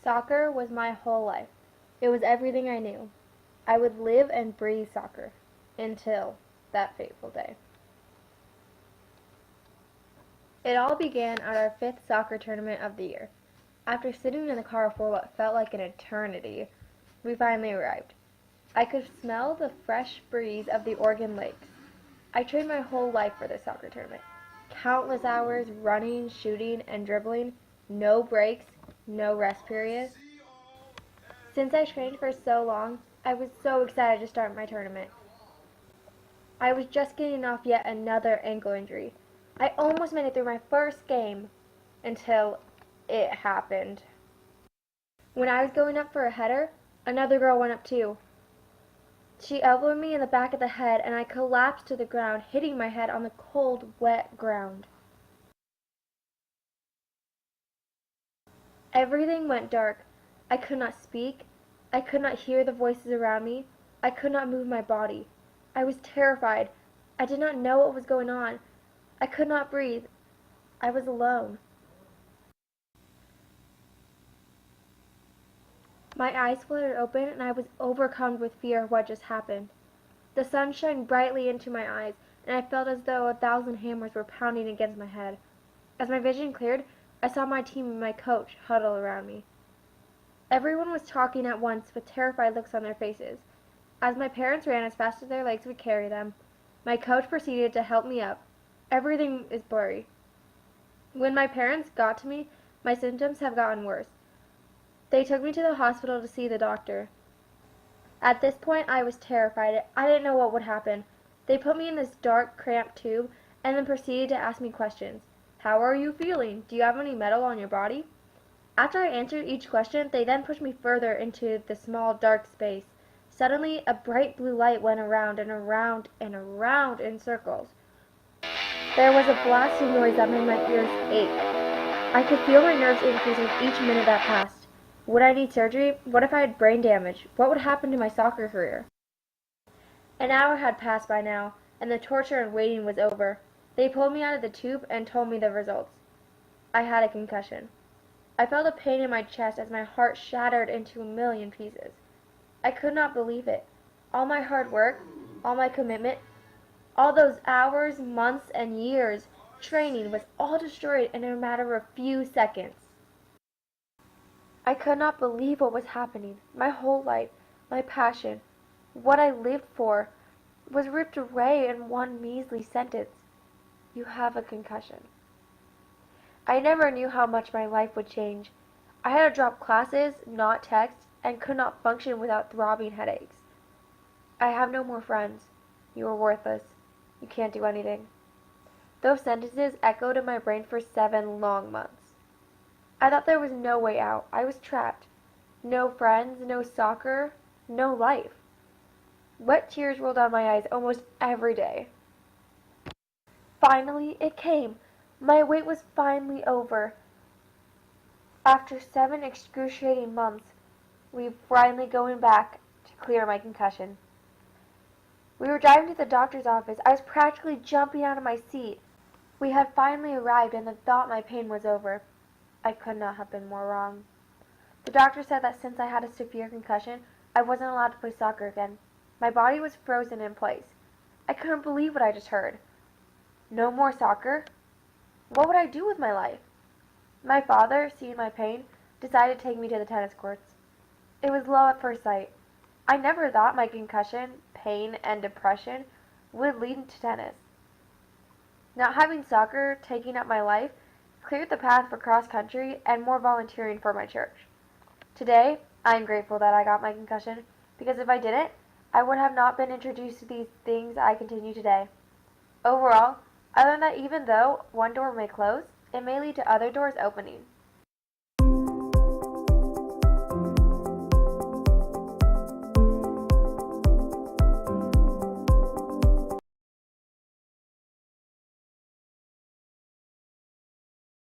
Soccer was my whole life. It was everything I knew. I would live and breathe soccer until that fateful day. It all began at our fifth soccer tournament of the year. After sitting in the car for what felt like an eternity, we finally arrived. I could smell the fresh breeze of the Oregon lakes. I trained my whole life for this soccer tournament. Countless hours running, shooting, and dribbling, no breaks, no rest period. Since I trained for so long, I was so excited to start my tournament. I was just getting off yet another ankle injury. I almost made it through my first game until it happened. When I was going up for a header, another girl went up too. She elbowed me in the back of the head and I collapsed to the ground, hitting my head on the cold, wet ground. Everything went dark. I could not speak. I could not hear the voices around me. I could not move my body. I was terrified. I did not know what was going on. I could not breathe. I was alone. My eyes fluttered open and I was overcome with fear of what just happened. The sun shined brightly into my eyes and I felt as though 1,000 hammers were pounding against my head. As my vision cleared, I saw my team and my coach huddle around me. Everyone was talking at once with terrified looks on their faces. As my parents ran as fast as their legs would carry them, my coach proceeded to help me up. Everything is blurry. When my parents got to me, my symptoms have gotten worse. They took me to the hospital to see the doctor. At this point, I was terrified. I didn't know what would happen. They put me in this dark, cramped tube and then proceeded to ask me questions. How are you feeling? Do you have any metal on your body? After I answered each question, they then pushed me further into the small, dark space. Suddenly, a bright blue light went around and around and around in circles. There was a blasting noise that made my ears ache. I could feel my nerves increasing each minute that passed. Would I need surgery? What if I had brain damage? What would happen to my soccer career? An hour had passed by now, and the torture and waiting was over. They pulled me out of the tube and told me the results. I had a concussion. I felt a pain in my chest as my heart shattered into a million pieces. I could not believe it. All my hard work, all my commitment, all those hours, months, and years training was all destroyed in a matter of a few seconds. I could not believe what was happening. My whole life, my passion, what I lived for, was ripped away in one measly sentence. You have a concussion. I never knew how much my life would change. I had to drop classes, not text, and could not function without throbbing headaches. I have no more friends. You are worthless. You can't do anything. Those sentences echoed in my brain for 7 long months. I thought there was no way out. I was trapped. No friends, no soccer, no life. Wet tears rolled down my eyes almost every day. Finally, it came. My wait was finally over. After 7 excruciating months, we finally going back to clear my concussion. We were driving to the doctor's office. I was practically jumping out of my seat. We had finally arrived and the thought my pain was over. I could not have been more wrong. The doctor said that since I had a severe concussion, I wasn't allowed to play soccer again. My body was frozen in place. I couldn't believe what I just heard. No more soccer? What would I do with my life? My father, seeing my pain, decided to take me to the tennis courts. It was love at first sight. I never thought my concussion, pain, and depression would lead to tennis. Not having soccer taking up my life cleared the path for cross country and more volunteering for my church. Today, I am grateful that I got my concussion because if I didn't, I would have not been introduced to these things I continue today. Overall, I learned that even though one door may close, it may lead to other doors opening.